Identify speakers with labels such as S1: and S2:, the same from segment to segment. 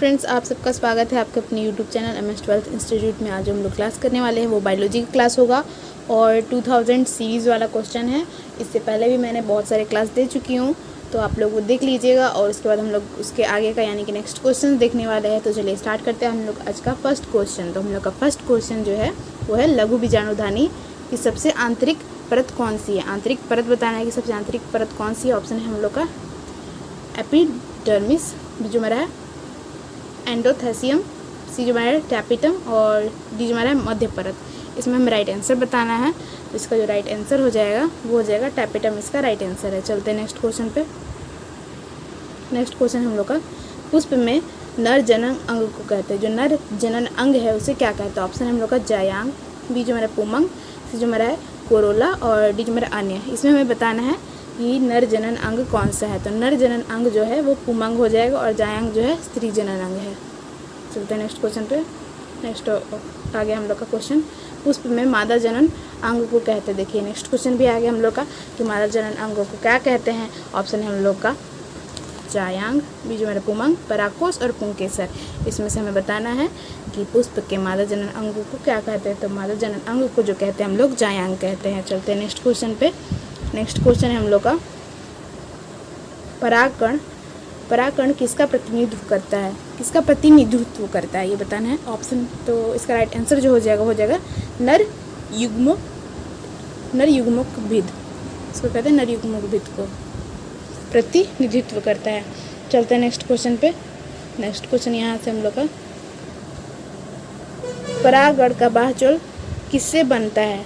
S1: Friends, आप सबका स्वागत है आपके अपने यूट्यूब चैनल MS-12 इंस्टीट्यूट में। आज हम लोग क्लास करने वाले हैं वो बायोलॉजी की क्लास होगा और 2000 सीरीज़ वाला क्वेश्चन है। इससे पहले भी मैंने बहुत सारे क्लास दे चुकी हूँ, तो आप लोग वो देख लीजिएगा और उसके बाद हम लोग उसके आगे का यानी कि नेक्स्ट क्वेश्चन देखने वाले हैं। तो चलिए स्टार्ट करते हैं हम लोग आज का फर्स्ट क्वेश्चन। तो हम लोग का फर्स्ट क्वेश्चन जो है वो है लघु बीजाणुधानी की सबसे आंतरिक परत कौन सी है। आंतरिक परत बताना है कि सबसे आंतरिक परत कौन सी है। ऑप्शन है हम लोग का एपिडर्मिस, बी जो हमारा है एंडोथेसियम, सी जो हमारा है टैपिटम और डी जो हमारा है मध्य परत। इसमें हमें राइट आंसर बताना है। तो इसका जो राइट आंसर हो जाएगा वो हो जाएगा टैपिटम, इसका राइट आंसर है। चलते हैं नेक्स्ट क्वेश्चन पे। नेक्स्ट क्वेश्चन हम लोग का पुष्प में नर जनन अंग को कहते हैं। जो नर जनन अंग है उसे क्या कहते हैं। ऑप्शन है हम लोग का जायांग, बी जो हमारा पुमंग, सी जो हमारा है कोरोला और डी जो हमारा अन्य। इसमें हमें बताना है कि नर जनन अंग कौन सा है। तो नर जनन अंग जो है वो पुमंग हो जाएगा और जायांग जो है स्त्री जनन अंग है। चलते हैं नेक्स्ट क्वेश्चन पे। नेक्स्ट आ गया हम लोग का क्वेश्चन, पुष्प में मादा जनन अंग को कहते हैं। देखिए नेक्स्ट क्वेश्चन भी आ गया हम लोग का कि मादा जनन अंग को क्या कहते हैं। ऑप्शन है हम लोग का जायांग, बी जो हमारा पुमंग, परागकोश और पुंकेसर। इसमें से हमें बताना है कि पुष्प के मादा जनन अंग को क्या कहते हैं। तो मादा जनन अंग को जो कहते हैं हम लोग जायांग कहते हैं। चलते हैं नेक्स्ट क्वेश्चन पे। नेक्स्ट क्वेश्चन है हम लोग का परागकण। परागकण किसका प्रतिनिधित्व करता है, किसका प्रतिनिधित्व करता है ये बताना है। ऑप्शन तो इसका राइट आंसर जो हो जाएगा नर युग्मक भिद, इसको कहते हैं नर युग्मक भिद को प्रतिनिधित्व करता है। चलते हैं नेक्स्ट क्वेश्चन पे। नेक्स्ट क्वेश्चन यहाँ से हम लोग का परागकण का बाह्यचोल किससे बनता है।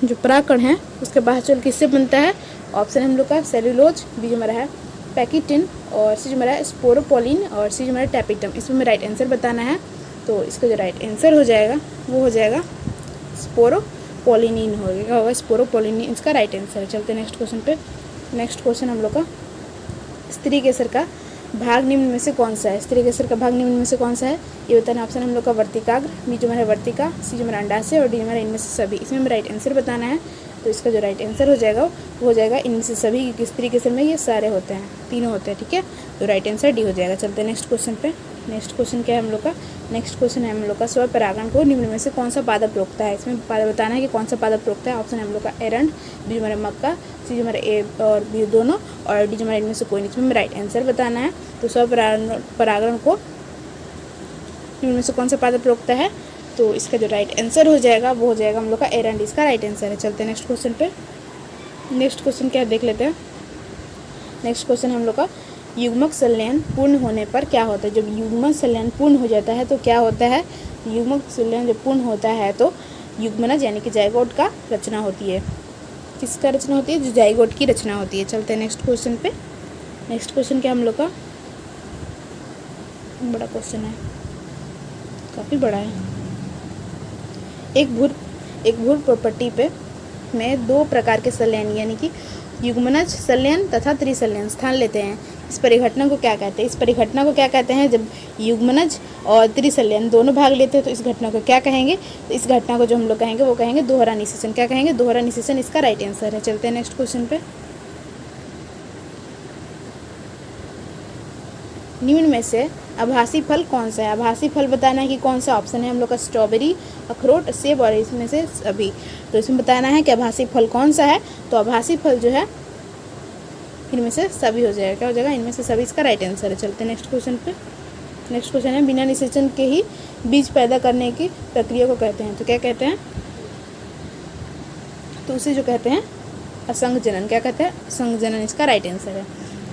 S1: जो परागकण है उसका बाह्यचोल किससे बनता है। ऑप्शन है हम लोग का सेल्यूलोज, बी जो हमारा है पैकिटिन और सी जो हमारा है स्पोरोपोलिन और सी जो हमारा टैपिटम। इसमें हमें राइट आंसर बताना है। तो इसका जो राइट आंसर हो जाएगा वो हो जाएगा स्पोरोपोलिनिन होगा स्पोरोपोलिनिन, इसका राइट आंसर है। चलते हैं नेक्स्ट क्वेश्चन पे। नेक्स्ट क्वेश्चन हम लोग का स्त्री केसर का भाग निम्न में से कौन सा है। स्त्री केसर का भाग निम्न में से कौन सा है ये बताना। ऑप्शन हम लोग का वर्तिकाग्र, बी जो हमारा वर्तिका, सी जो हमारा अंडाशय और डी हमारा इनमें से सभी। इसमें हमें राइट आंसर बताना है। तो इसका जो राइट आंसर हो जाएगा वो हो जाएगा इनमें से सभी, क्योंकि स्त्री केसर में ये सारे होते हैं, तीनों होते हैं। ठीक है, तो राइट आंसर डी हो जाएगा। चलते हैं नेक्स्ट क्वेश्चन पे। नेक्स्ट क्वेश्चन क्या है हम लोग का। नेक्स्ट क्वेश्चन है हम लोग का स्वपरागण को निम्न में से कौन सा पादप रोकता है। इसमें बताना है कि कौन सा पादप रोकता है। ऑप्शन है हम लोग का एरंड, बी जो हमारा मक्का, सी जो हमारा ए और बी दोनों और डी जो हमारा इनमें से कोई नहीं। इसमें राइट आंसर बताना है। तो स्वपरागण को निम्न में से कौन सा पादप रोकता है। तो इसका जो राइट आंसर हो जाएगा वो हो जाएगा हम लोग का एरंड, इसका राइट आंसर है। चलते हैं नेक्स्ट क्वेश्चन पे। नेक्स्ट क्वेश्चन क्या है देख लेते हैं। नेक्स्ट क्वेश्चन हम लोग का युग्मक संलयन पूर्ण होने पर क्या होता है। जब युग्मक संलयन पूर्ण हो जाता है तो क्या होता है। युग्मक संलयन जब पूर्ण होता है तो युग्मनज यानी कि जाइगोट का रचना होती है। किसका रचना होती है, जो जाइगोट की रचना होती है। चलते हैं नेक्स्ट क्वेश्चन पे। नेक्स्ट क्वेश्चन क्या हम लोग का बड़ा क्वेश्चन है, काफ़ी बड़ा है। एक भूर प्रॉपर्टी पे में दो प्रकार के संलयन यानी कि युग्मनज संलयन तथा त्रिसंलयन स्थान लेते हैं। इस परिघटना को क्या कहते हैं। इस परिघटना को क्या कहते हैं। जब युग्मनज और त्रिसंलयन दोनों भाग लेते हैं तो इस घटना को क्या कहेंगे। तो इस घटना को जो हम लोग कहेंगे वो कहेंगे दोहरा निषेचन। क्या कहेंगे, दोहरा निषेचन, इसका राइट आंसर है। चलते हैं नेक्स्ट क्वेश्चन पे। निम्न में से आभासी फल कौन सा है। आभासी फल बताना है कि कौन सा। ऑप्शन है हम लोग का स्ट्रॉबेरी, अखरोट, सेब और इसमें से सभी। तो इसमें बताना है कि आभासी फल कौन सा है। तो आभासी फल जो है इनमें से सभी हो जाएगा। क्या हो जाएगा, इनमें से सभी, इसका राइट आंसर है। चलते हैं नेक्स्ट क्वेश्चन पे। नेक्स्ट क्वेश्चन है बिना निषेचन के ही बीज पैदा करने की प्रक्रिया को कहते हैं। तो क्या कहते हैं, तो उसे जो कहते हैं असंग जनन। क्या कहते हैं, असंग जनन, इसका राइट आंसर है।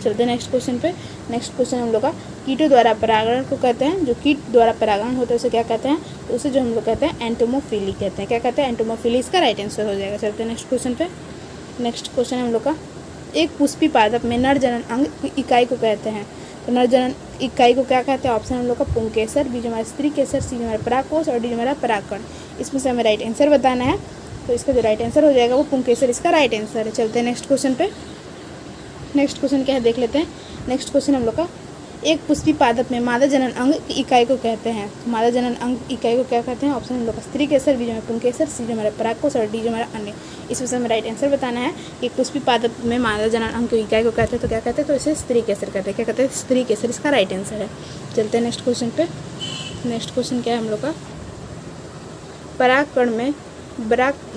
S1: चलते हैं नेक्स्ट क्वेश्चन पे। नेक्स्ट क्वेश्चन हम लोग का कीटों द्वारा परागण को कहते हैं। जो कीट द्वारा परागण होता है उसे क्या कहते हैं। तो उसे जो हम लोग कहते हैं एंटोमोफिली कहते हैं। क्या कहते हैं, एंटोमोफिली, इसका राइट आंसर हो जाएगा। चलते हैं नेक्स्ट क्वेश्चन पे। नेक्स्ट क्वेश्चन है हम लोग का एक पुष्पी पादप में नर जनन अंग इकाई को कहते हैं। तो नर जनन इकाई को क्या कहते हैं। ऑप्शन हम लोग का पुंकेसर, बी जो हमारा स्त्री केसर, सी जो हमारा परागकोश और डी जो हमारा परागकण। इसमें से हमें राइट आंसर बताना है। तो इसका जो राइट आंसर हो जाएगा वो पुंकेसर, इसका राइट आंसर है। चलते हैं नेक्स्ट क्वेश्चन पे। नेक्स्ट क्वेश्चन क्या है देख लेते हैं। नेक्स्ट क्वेश्चन हम लोग का एक पुष्पी पादप में मादा जनन अंग की इकाई को कहते हैं। मादा जनन अंग इकाई को क्या कहते हैं? ऑप्शन हम लोग का स्त्री केसर, बी जो हमारा पुंकेसर, सी जो हमारा परागकोश और डी जो हमारा अन्य। इसमें से हमें राइट आंसर बताना है। एक पुष्पी पादप में मादा जनन अंग की इकाई को कहते हैं तो क्या कहते हैं? तो इसे स्त्री केसर कहते हैं। क्या कहते हैं? स्त्री केसर इसका राइट आंसर है। चलते हैं नेक्स्ट क्वेश्चन पे। नेक्स्ट क्वेश्चन क्या है हम लोग का? परागकण में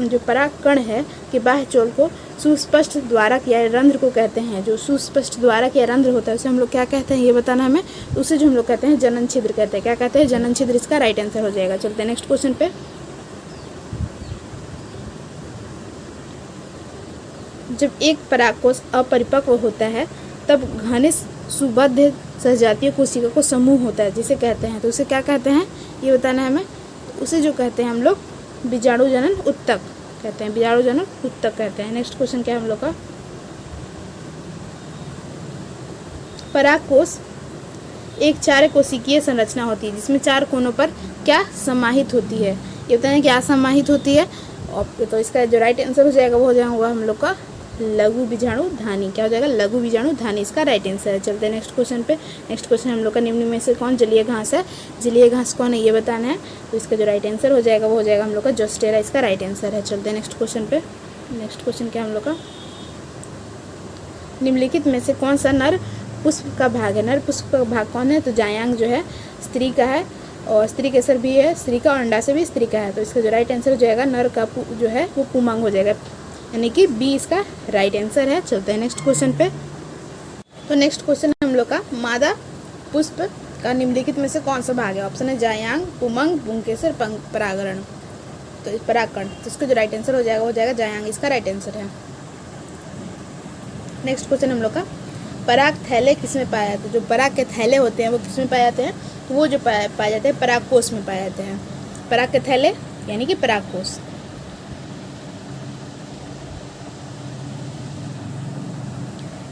S1: जो परागकण है कि बाह्य चोल को सुस्पष्ट द्वारक या रंध्र को कहते हैं। जो सुस्पष्ट द्वारक या रंध्र होता है उसे हम लोग क्या कहते हैं ये बताना हमें। उसे जो हम लोग कहते हैं जनन छिद्र कहते हैं। क्या कहते हैं? जनन छिद्र इसका राइट आंसर हो जाएगा। चलते हैं नेक्स्ट क्वेश्चन पे। जब एक परागकोश अपरिपक्व होता है तब घनिष्ठ सुबद्ध सहजातीय कोशिका को समूह होता है जिसे कहते हैं। तो उसे क्या कहते हैं ये बताना है हमें। उसे जो कहते हैं हम लोग बीजाणु जनन उत्तक कहते हैं। बीजाणु जनन उत्तक कहते हैं। नेक्स्ट क्वेश्चन क्या है हम लोग का? परागकोश एक 4 कोशिकीय संरचना होती है जिसमें 4 कोनों पर क्या समाहित होती है ये बताएं। क्या समाहित होती है? और तो इसका जो राइट आंसर हो जाएगा वो हो जाएगा हम लोग का लघु बीजाणु धानी। क्या हो जाएगा? लघु बीजाणु धानी इसका राइट आंसर है। चलते हैं नेक्स्ट क्वेश्चन पे। नेक्स्ट क्वेश्चन हम लोग का निम्न में से कौन जलीय घास है? जलीय घास कौन है ये बताना है। तो इसका जो राइट आंसर हो जाएगा वो हो जाएगा हम लोग का जोस्टेरा इसका राइट आंसर है। चलते हैं नेक्स्ट क्वेश्चन पे। नेक्स्ट क्वेश्चन क्या हम लोग का? निम्नलिखित में से कौन सा नर पुष्प का भाग है? नर पुष्प का भाग कौन है? तो जायांग जो है स्त्री का है और स्त्री केसर भी है स्त्री का और अंडाशय भी स्त्री का है। तो इसका जो राइट आंसर हो जाएगा नर का जो है वो पुमांग हो जाएगा, यानी कि बी इसका राइट आंसर है। चलते हैं नेक्स्ट क्वेश्चन पे। तो नेक्स्ट क्वेश्चन हम लोग का मादा पुष्प का निम्नलिखित में से कौन सा भाग है? ऑप्शन है जायांग, पुमंग, पुंकेसर, परागरण। तो परागकण। तो इसका जो राइट आंसर हो जाएगा वो हो जाएगा जायांग इसका राइट आंसर है। नेक्स्ट क्वेश्चन हम लोग का पराग थैले किसमें पाए जाते हैं? जो पराग के थैले होते हैं वो किसमें पाए जाते हैं? तो वो जो पाए जाते हैं परागकोश में पाए जाते हैं। पराग के थैले यानी कि परागकोश।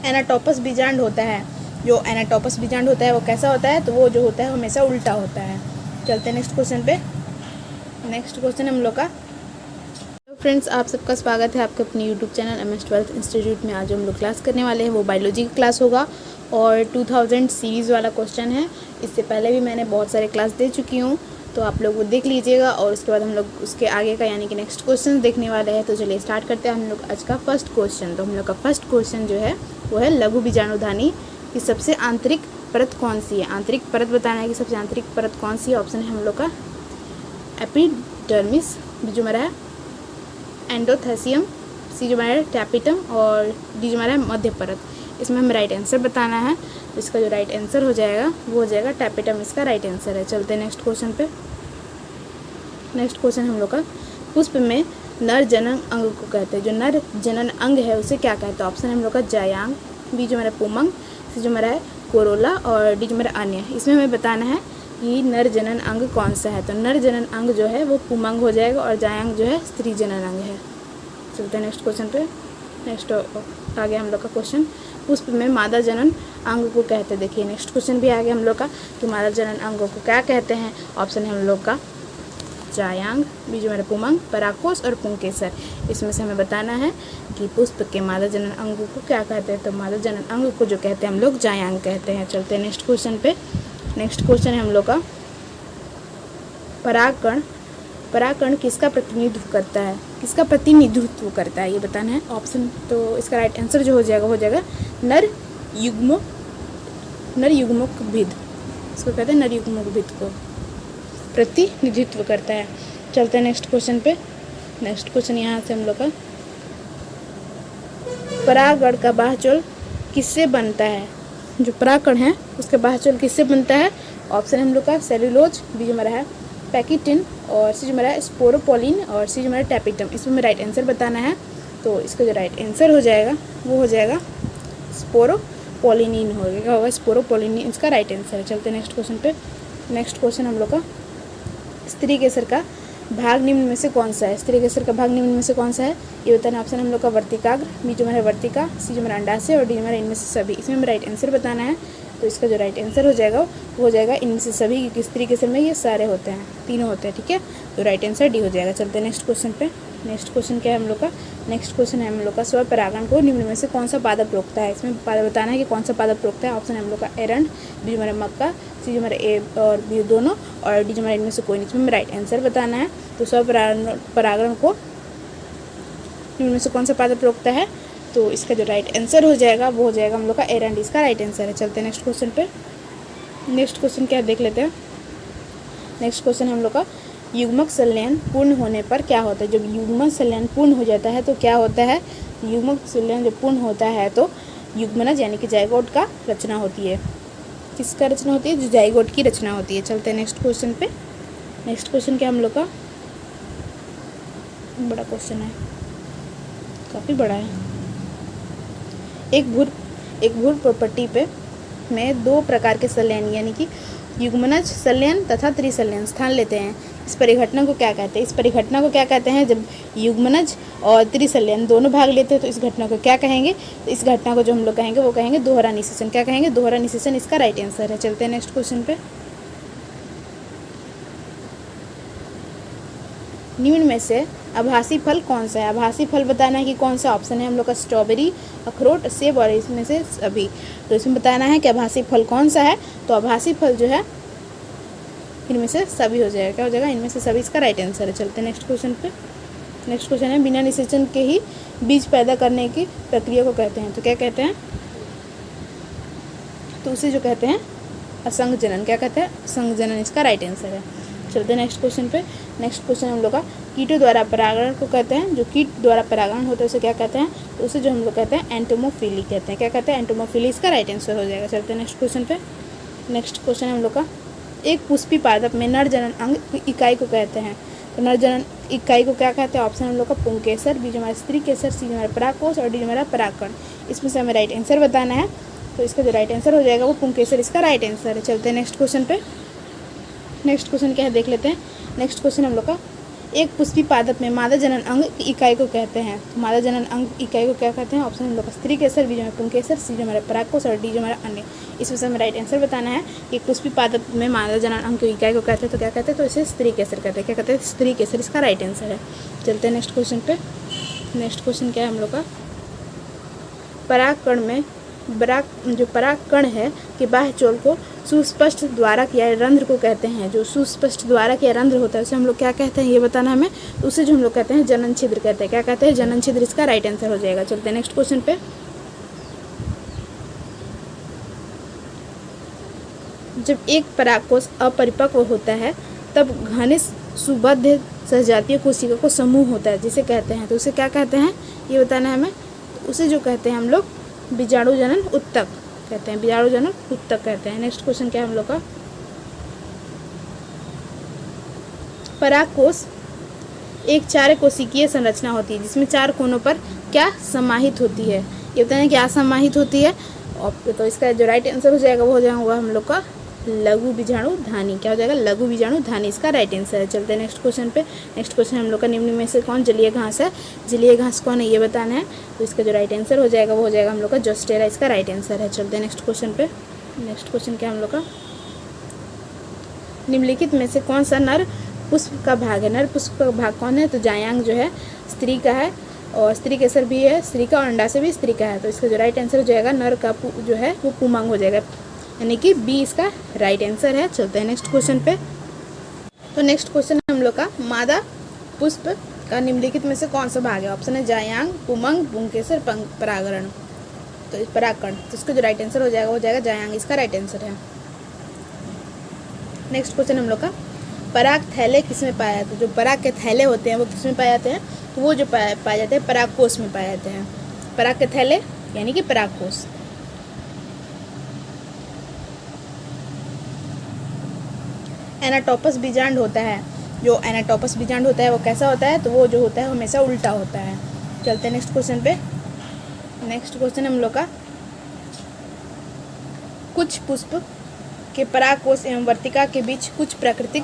S1: एनाटोपस बीजांड होता है। जो एनाटोपस बीजांड होता है वो कैसा होता है? तो वो जो होता है हमेशा उल्टा होता है। चलते हैं नेक्स्ट क्वेश्चन पे। नेक्स्ट क्वेश्चन हम लोग का फ्रेंड्स आप सबका स्वागत है आपके अपने यूट्यूब चैनल MS12 इंस्टीट्यूट में। आज हम लोग क्लास करने वाले हैं वो बायोलॉजी की क्लास होगा और 2000 सीरीज़ वाला क्वेश्चन है। इससे पहले भी मैंने बहुत सारे क्लास दे चुकी हूँ तो आप लोग वो देख लीजिएगा और उसके बाद हम लोग उसके आगे का यानी कि नेक्स्ट क्वेश्चन देखने वाले हैं। तो चलिए स्टार्ट करते हैं हम लोग आज का फर्स्ट क्वेश्चन। तो हम लोग का फर्स्ट क्वेश्चन जो है वो है लघु बीजाणुधानी की सबसे आंतरिक परत कौन सी है? आंतरिक परत बताना है कि सबसे आंतरिक परत कौन सी है। ऑप्शन है हम लोग का एपिडर्मिस, जो हमारा है एंडोथेसियम, सी जो हमारा है टैपिटम और डी जो हमारा है मध्य परत। इसमें हमें राइट आंसर बताना है। तो इसका जो राइट आंसर हो जाएगा वो हो जाएगा टैपिटम इसका राइट आंसर है। चलते हैं नेक्स्ट क्वेश्चन पे। नेक्स्ट क्वेश्चन हम लोग का पुष्प में नर जनन अंग को कहते हैं। जो नर जनन अंग है उसे क्या कहते हैं? ऑप्शन है हम लोग का जायांग, बी जो हमारा पुमंग, सी जो हमारा है कोरोला और डी जो हमारा अन्य। इसमें हमें बताना है कि नर जनन अंग कौन सा है। तो नर जनन अंग जो है वो पुमंग हो जाएगा और जायांग जो है स्त्री जनन अंग है। चलते हैं नेक्स्ट क्वेश्चन पे। नेक्स्ट आ गया हम लोग का क्वेश्चन पुष्प में मादा जनन अंग को कहते हैं। देखिए नेक्स्ट क्वेश्चन भी आ गया हम लोग का कि मादा जनन अंग को क्या कहते हैं। ऑप्शन है हम लोग का जायांग, बी जो हमारा पुमंग, परागकोश और पुंकेसर। इसमें से हमें बताना है कि पुष्प के मादा जनन अंग को क्या कहते हैं। तो मादा जनन अंग को जो कहते हैं हम लोग जायांग कहते हैं। चलते हैं नेक्स्ट क्वेश्चन पे। नेक्स्ट क्वेश्चन है हम लोग का परागकण। परागकण किसका प्रतिनिधित्व करता है? किसका प्रतिनिधित्व करता है ये बताना है। ऑप्शन तो इसका राइट आंसर जो हो जाएगा नर युग्मक भिद। इसको कहते हैं नर युग्मक भिद को प्रतिनिधित्व करता है। चलते हैं नेक्स्ट क्वेश्चन पे। नेक्स्ट क्वेश्चन यहाँ से हम लोग का परागकण का बाह्यचोल किससे बनता है? जो परागकण है उसका बाह्यचोल किससे बनता है? ऑप्शन हम लोग का सेलुलोज, बी जो हमारा है पैकिटिन और सी जो हमारा है स्पोरोपोलिन और सी जो हमारा टैपिटम। इसमें हमें राइट आंसर बताना है। तो इसका जो राइट आंसर हो जाएगा वो हो जाएगा स्पोरोपोलिनिन होगा स्पोरोपोलिनिन इसका राइट आंसर है। चलते हैं नेक्स्ट क्वेश्चन पे। नेक्स्ट क्वेश्चन हम लोग का स्त्री केसर का भाग निम्न में से कौन सा है? स्त्री केसर का भाग निम्न में से कौन सा है ये बताना। ऑप्शन हम लोग का वर्तिकाग्र, बी जो हमारा वर्तिका, सी जो हमारा अंडाशय और डी हमारा इनमें से सभी। इसमें हमें राइट आंसर बताना है। तो इसका जो राइट आंसर हो जाएगा वो हो जाएगा इनमें से सभी, क्योंकि स्त्री केसर में ये सारे होते हैं, तीनों होते हैं। ठीक है, तो राइट आंसर डी हो जाएगा। चलते हैं नेक्स्ट क्वेश्चन पे। नेक्स्ट क्वेश्चन क्या है हम लोग का, नेक्स्ट क्वेश्चन है हम लोग का स्वपरागण को निम्न में से कौन सा पादप रोकता है। इसमें बताना है कि कौन सा पादप रोकता है। ऑप्शन है हम लोग का एरंड, बी हमारा मक्का, सी हमारा ए और बी दोनों, और डी हमारा इनमें से कोई नहीं। इसमें राइट आंसर बताना है। तो स्वपरागण को निम्न में से कौन सा पादप रोकता है, तो इसका जो राइट आंसर हो जाएगा वो हो जाएगा हम लोग का एरंड, इसका राइट आंसर है। चलते हैं नेक्स्ट क्वेश्चन पे। नेक्स्ट क्वेश्चन क्या है देख लेते हैं। नेक्स्ट क्वेश्चन हम लोग का युग्मक संलयन पूर्ण होने पर क्या होता है। जब युग्मक संलयन पूर्ण हो जाता है तो क्या होता है, युग्मक संलयन जब पूर्ण होता है तो युग्मनज यानी कि जाइगोट का रचना होती है। किसका रचना होती है, जो जाइगोट की रचना होती है। चलते हैं नेक्स्ट क्वेश्चन पे। नेक्स्ट क्वेश्चन क्या हम लोग का, बड़ा क्वेश्चन है, काफ़ी बड़ा है। एक भूर प्रॉपर्टी पे में दो प्रकार के संलयन यानी कि युग्मनज संलयन तथा त्रिसंलयन स्थान लेते हैं। इस परिघटना को क्या कहते हैं। इस परिघटना को क्या कहते हैं, जब युग्मनज और त्रिसंलयन दोनों भाग लेते हैं तो इस घटना को क्या कहेंगे। तो इस घटना को जो हम लोग कहेंगे वो कहेंगे दोहरा निषेचन। क्या कहेंगे, दोहरा निषेचन, इसका राइट आंसर है। चलते हैं नेक्स्ट क्वेश्चन पे। निम्न में से आभासी फल कौन सा है। आभासी फल बताना है कि कौन सा। ऑप्शन है हम लोग का स्ट्रॉबेरी, अखरोट, सेब और इसमें से सभी। तो इसमें बताना है कि आभासी फल कौन सा है। तो आभासी फल जो है इनमें से सभी हो जाएगा। क्या हो जाएगा, इनमें से सभी, इसका राइट आंसर है। चलते हैं नेक्स्ट क्वेश्चन पे। नेक्स्ट क्वेश्चन है बिना निषेचन के ही बीज पैदा करने की प्रक्रिया को कहते हैं। तो क्या कहते हैं, तो उसे जो कहते हैं असंग जनन। क्या कहते हैं, असंग जनन, इसका राइट आंसर है। चलते हैं नेक्स्ट क्वेश्चन पे। नेक्स्ट क्वेश्चन हम लोग का कीटों द्वारा परागण को कहते हैं। जो कीट द्वारा परागण होता है उसे क्या कहते हैं, तो उसे जो हम लोग कहते हैं एंटोमोफिली कहते हैं। क्या कहते हैं, एंटोमोफिली, इसका राइट आंसर हो जाएगा। चलते हैं नेक्स्ट क्वेश्चन पे। नेक्स्ट क्वेश्चन हम लोग का एक पुष्पी पादप में नर जनन अंग इकाई को कहते हैं। तो नर जनन इकाई को क्या कहते हैं। ऑप्शन हम लोग का पुंकेसर, बी हमारा स्त्री केसर, सी हमारा परागकोश और डी हमारा परागकण। इसमें से हमें राइट आंसर बताना है। तो इसका जो राइट आंसर हो जाएगा वो पुंकेसर, इसका राइट आंसर है। चलते हैं नेक्स्ट क्वेश्चन पे। नेक्स्ट क्वेश्चन क्या है देख लेते हैं। नेक्स्ट क्वेश्चन हम लोग का एक पुष्पी पादप में मादा जनन अंग इकाई को कहते हैं। तो मादा जनन अंग इकाई को क्या कहते हैं। ऑप्शन हम लोग का स्त्री केसर, बी हमारा पुंकेसर, सी हमारा परागकोश और डी हमारा अन्य। इसमें से हमें राइट आंसर बताना है कि एक पुष्पी पादप में मादा जनन अंग इकाई को कहते हैं। तो क्या कहते हैं, तो इसे स्त्री केसर कहते हैं। क्या कहते हैं, स्त्री केसर, इसका राइट आंसर है। चलते हैं नेक्स्ट क्वेश्चन पे। नेक्स्ट क्वेश्चन क्या है हम लोग का परागकण में जो परागकण है कि बाह्य चोल को सुस्पष्ट द्वारक या रंध्र को कहते हैं। जो सुस्पष्ट द्वारक या रंध्र होता है उसे हम लोग क्या कहते हैं, ये बताना हमें। तो उसे जो हम लोग कहते हैं जनन छिद्र कहते हैं। क्या कहते हैं, जनन छिद्र, इसका राइट आंसर हो जाएगा। चलते हैं नेक्स्ट क्वेश्चन पे। जब एक परागकोश अपरिपक्व होता है तब घने सुबद्ध सजातीय कोशिका को समूह होता है जिसे कहते हैं। तो उसे क्या कहते हैं, ये बताना है हमें। तो उसे जो कहते हैं हम लोग बीजाणु जनन उत्तक कहते हैं। बीजाणु जनन उत्तक कहते हैं। नेक्स्ट क्वेश्चन क्या है हम लोग का परागकोश एक चार कोशिकीय संरचना होती है जिसमें चार कोनों पर क्या समाहित होती है। ये बताना है क्या समाहित होती है। और तो इसका जो राइट आंसर हो जाएगा वो हो जाएगा हम लोग का लघु बीजाणु धानी। क्या हो जाएगा, लघु बीजाणु धानी, इसका राइट आंसर है। चलते हैं नेक्स्ट क्वेश्चन पे। नेक्स्ट क्वेश्चन हम लोग का निम्न में से कौन जलीय घास है। जलीय घास कौन है ये बताना है। तो इसका जो राइट आंसर हो जाएगा वो हो जाएगा हम लोग का जोस्टेरा, इसका राइट आंसर है। चलते हैं नेक्स्ट क्वेश्चन पे। नेक्स्ट क्वेश्चन क्या हम लोग का निम्नलिखित में से कौन सा नर पुष्प का भाग है। नर पुष्प का भाग कौन है, तो जायांग जो है स्त्री का है और स्त्री केसर भी है स्त्री का और अंडा से भी स्त्री का है। तो इसका जो राइट आंसर हो जाएगा नर का जो है वो पुमांग हो जाएगा, यानी कि बी इसका राइट आंसर है। चलते हैं नेक्स्ट क्वेश्चन पे। तो नेक्स्ट क्वेश्चन हम लोग का मादा पुष्प का निम्नलिखित में से कौन सा भाग है। ऑप्शन है जायांग, पुमंग, पुंकेसर, परागरण। तो इस परागकण, तो इसका जो राइट आंसर हो जाएगा वो हो जाएगा जायांग, इसका राइट आंसर है। नेक्स्ट क्वेश्चन हम लोग का पराग थैले किसमें पाए जाते हैं। जो पराग के थैले होते हैं वो किसमें पाए जाते हैं, तो वो जो पाए जाते हैं परागकोश में पाए जाते हैं। पराग के थैले यानी कि परागकोश। एनाटोपस बीजांड होता है। जो एनाटोपस बीजांड होता है वो कैसा होता है, तो वो जो होता है हमेशा उल्टा होता है। चलते हैं नेक्स्ट क्वेश्चन पे। नेक्स्ट क्वेश्चन हम लोग का कुछ पुष्प के परागकोश एवं वर्तिका के बीच कुछ प्राकृतिक